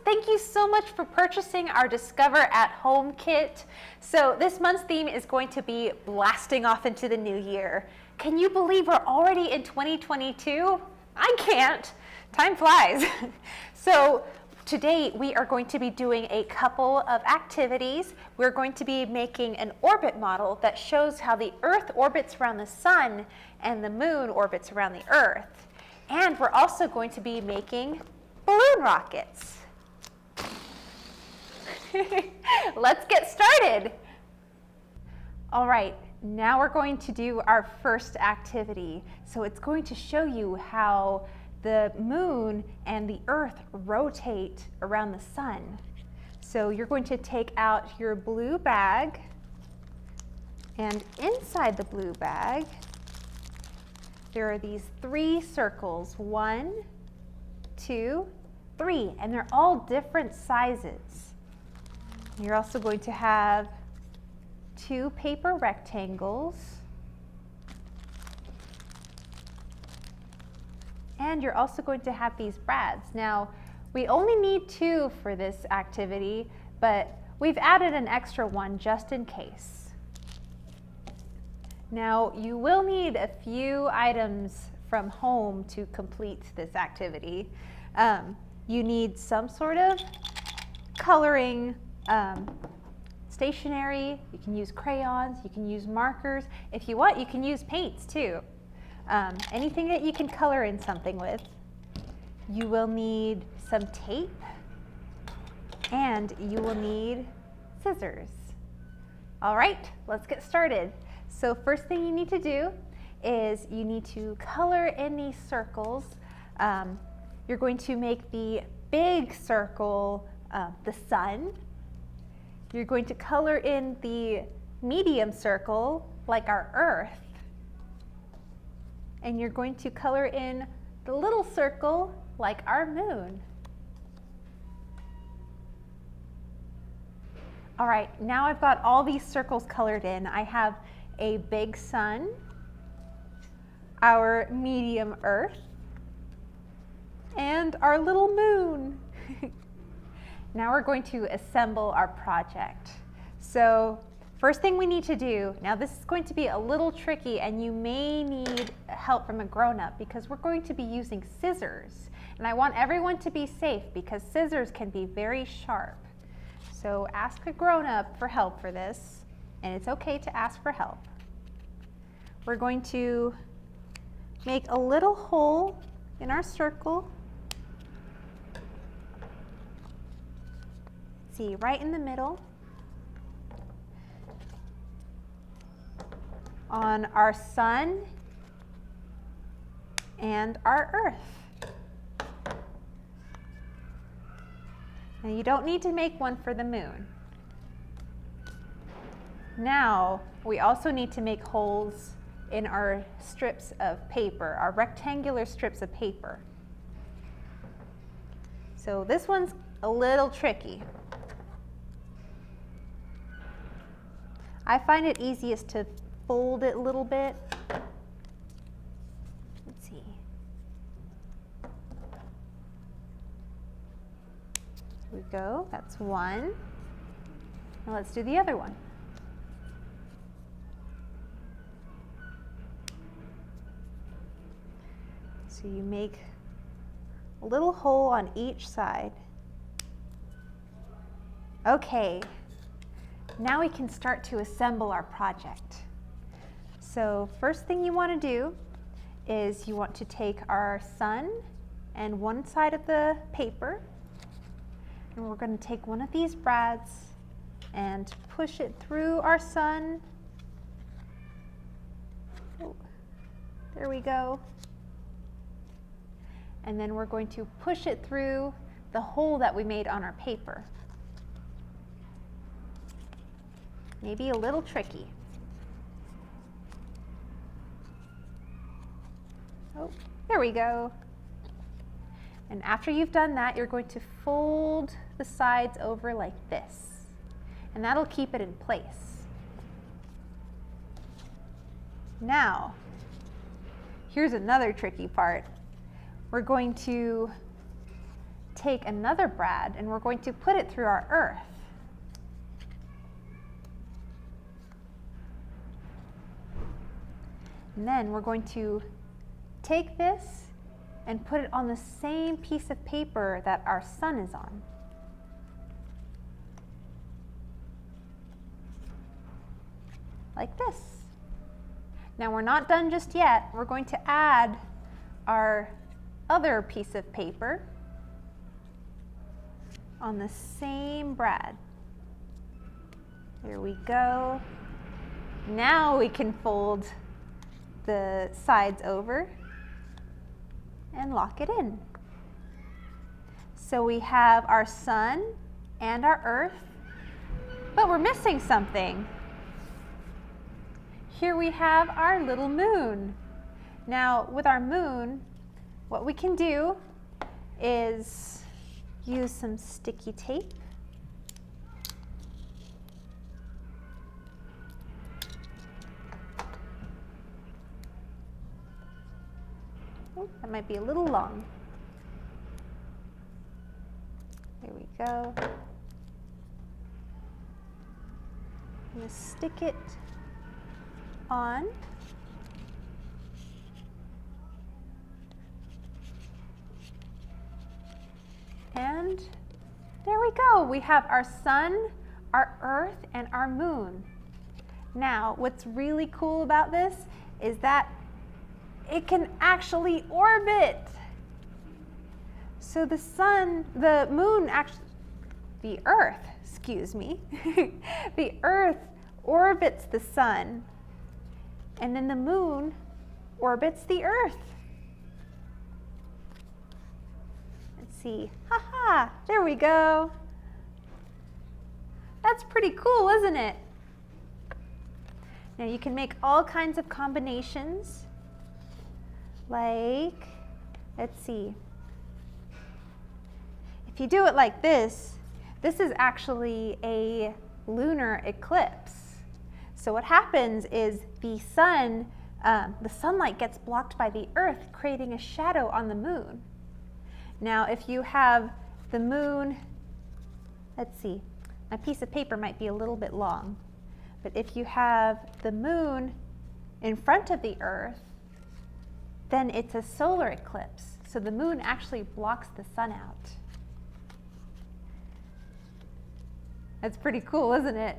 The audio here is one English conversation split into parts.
thank you so much for purchasing our Discover at Home kit. So this month's theme is going to be blasting off into the new year. Can you believe we're already in 2022? I can't. Time flies. So today we are going to be doing a couple of activities. We're going to be making an orbit model that shows how the Earth orbits around the sun and the moon orbits around the Earth. And we're also going to be making balloon rockets. Let's get started. All right, now we're going to do our first activity. So it's going to show you how the moon and the Earth rotate around the sun. So you're going to take out your blue bag, and inside the blue bag, there are these 3 circles, 1, 2, 3, and they're all different sizes. You're also going to have 2 paper rectangles, and you're also going to have these brads. Now, we only need 2 for this activity, but we've added an extra one just in case. Now, you will need a few items from home to complete this activity. You need some sort of coloring stationery. You can use crayons, you can use markers. If you want, you can use paints too. Anything that you can color in something with. You will need some tape, and you will need scissors. All right, let's get started. So first thing you need to do is you need to color in these circles. You're going to make the big circle the sun. You're going to color in the medium circle like our Earth. And you're going to color in the little circle like our moon. All right, now I've got all these circles colored in. I have a big sun, our medium Earth, and our little moon. Now we're going to assemble our project. So first thing we need to do, now this is going to be a little tricky and you may need help from a grown-up because we're going to be using scissors. And I want everyone to be safe because scissors can be very sharp. So ask a grown-up for help for this, and it's okay to ask for help. We're going to make a little hole in our circle. See, right in the middle. On our sun and our Earth. Now you don't need to make one for the moon. Now we also need to make holes in our strips of paper, our rectangular strips of paper. So this one's a little tricky. I find it easiest to fold it a little bit. Let's see. Here we go, that's one. Now let's do the other one. So you make a little hole on each side. Okay, now we can start to assemble our project. So first thing you want to do is you want to take our sun and one side of the paper, and we're going to take one of these brads and push it through our sun. Oh, there we go. And then we're going to push it through the hole that we made on our paper. Maybe a little tricky. Oh, there we go. And after you've done that, you're going to fold the sides over like this. And that'll keep it in place. Now, here's another tricky part. We're going to take another brad and we're going to put it through our earth. And then we're going to take this and put it on the same piece of paper that our sun is on. Like this. Now we're not done just yet. We're going to add our other piece of paper on the same brad. Here we go. Now we can fold the sides over and lock it in. So we have our sun and our earth, but we're missing something. Here we have our little moon. Now with our moon, what we can do is use some sticky tape. Oh, that might be a little long. Here we go. I'm going to stick it on. And there we go. We have our sun, our earth, and our moon. Now, what's really cool about this is that it can actually orbit. So the sun, the moon, actually, the earth, excuse me, the earth orbits the sun, and then the moon orbits the earth. Let's see, haha, there we go. That's pretty cool, isn't it? Now you can make all kinds of combinations. Like, let's see. If you do it like this, this is actually a lunar eclipse. So what happens is the sun, the sunlight gets blocked by the earth, creating a shadow on the moon. Now, if you have the moon, let's see, my piece of paper might be a little bit long, but if you have the moon in front of the earth, then it's a solar eclipse. So the moon actually blocks the sun out. That's pretty cool, isn't it?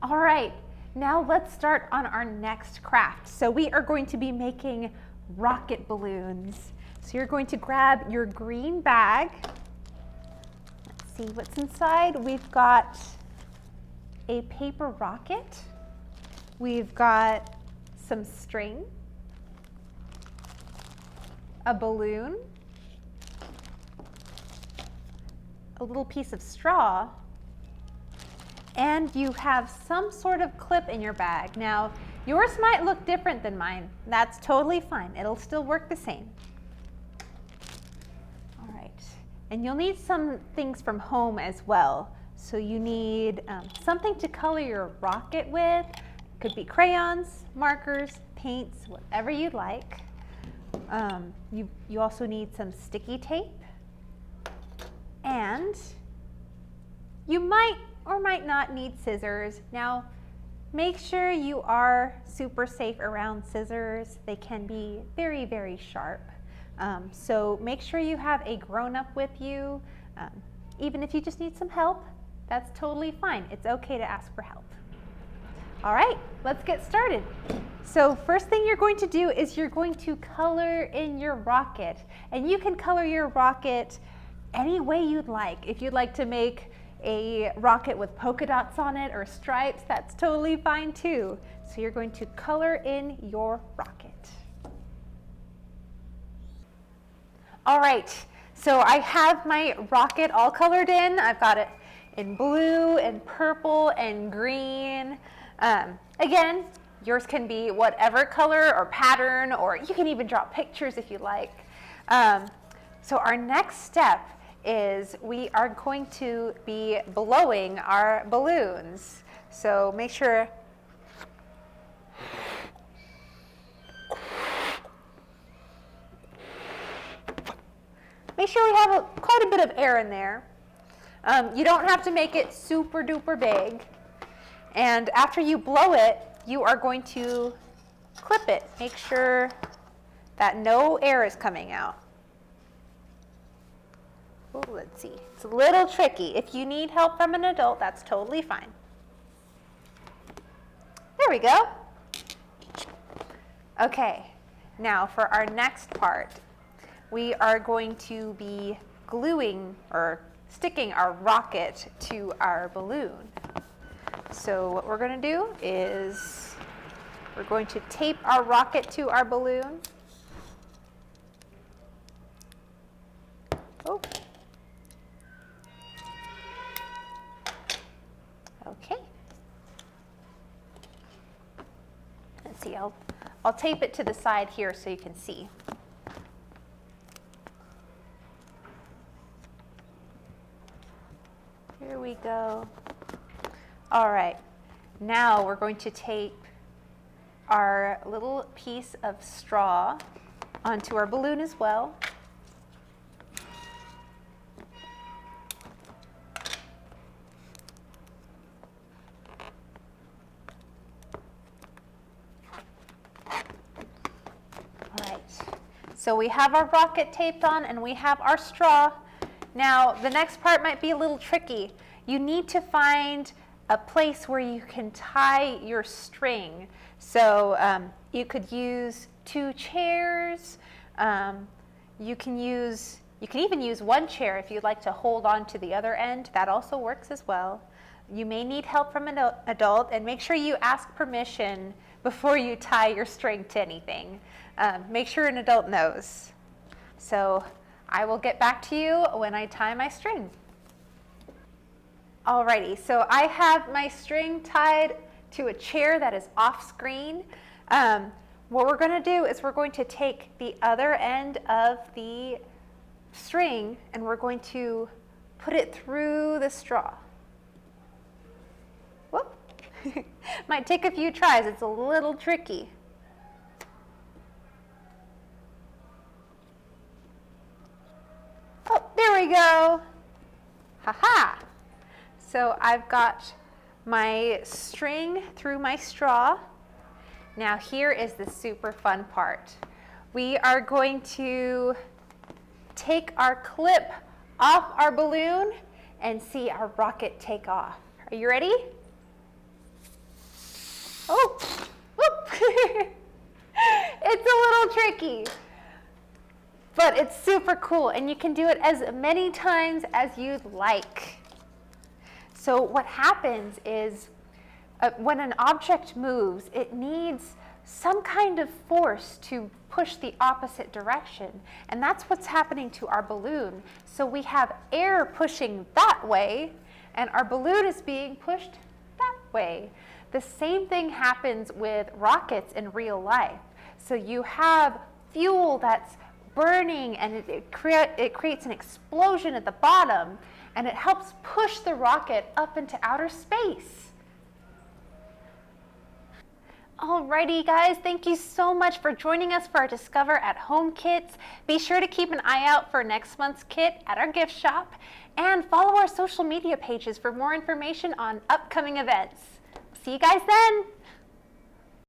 All right, now let's start on our next craft. So we are going to be making rocket balloons. So you're going to grab your green bag. Let's see what's inside. We've got a paper rocket. We've got some string, a balloon, a little piece of straw, and you have some sort of clip in your bag. Now, yours might look different than mine. That's totally fine. It'll still work the same. All right, and you'll need some things from home as well. So you need something to color your rocket with. Could be crayons, markers, paints, whatever you'd like. You also need some sticky tape. And you might or might not need scissors. Now, make sure you are super safe around scissors. They can be very, very sharp. So make sure you have a grown-up with you. Even if you just need some help, that's totally fine. It's okay to ask for help. All right, let's get started. So first thing you're going to do is you're going to color in your rocket. And you can color your rocket any way you'd like. If you'd like to make a rocket with polka dots on it or stripes, that's totally fine too. So you're going to color in your rocket. All right, so I have my rocket all colored in. I've got it in blue and purple and green. Again, yours can be whatever color or pattern, or you can even draw pictures if you like. So our next step is we are going to be blowing our balloons. So make sure make sure we have quite a bit of air in there. You don't have to make it super duper big. And after you blow it, you are going to clip it. Make sure that no air is coming out. Ooh, let's see. It's a little tricky. If you need help from an adult, that's totally fine. There we go. Okay, now for our next part, we are going to be gluing or sticking our rocket to our balloon. So what we're going to do is we're going to tape our rocket to our balloon. Oh. Okay. Let's see, I'll tape it to the side here so you can see. Here we go. All right, now we're going to tape our little piece of straw onto our balloon as well. So we have our rocket taped on and we have our straw. Now the next part might be a little tricky. You need to find a place where you can tie your string. So you could use 2 chairs. You can even use 1 chair if you'd like to hold on to the other end. That also works as well. You may need help from an adult, and make sure you ask permission before you tie your string to anything. Make sure an adult knows. So I will get back to you when I tie my string. Alrighty, so I have my string tied to a chair that is off screen. What we're going to do is we're going to take the other end of the string and we're going to put it through the straw. Whoop. Might take a few tries, it's a little tricky. Oh, there we go. Ha-ha. So I've got my string through my straw. Now here is the super fun part. We are going to take our clip off our balloon and see our rocket take off. Are you ready? Oh, whoop. It's a little tricky, but it's super cool and you can do it as many times as you'd like. So what happens is when an object moves, it needs some kind of force to push the opposite direction. And that's what's happening to our balloon. So we have air pushing that way, and our balloon is being pushed that way. The same thing happens with rockets in real life. So you have fuel that's burning, and it creates an explosion at the bottom, and it helps push the rocket up into outer space. Alrighty guys, thank you so much for joining us for our Discover at Home kits. Be sure to keep an eye out for next month's kit at our gift shop, and follow our social media pages for more information on upcoming events. See you guys then!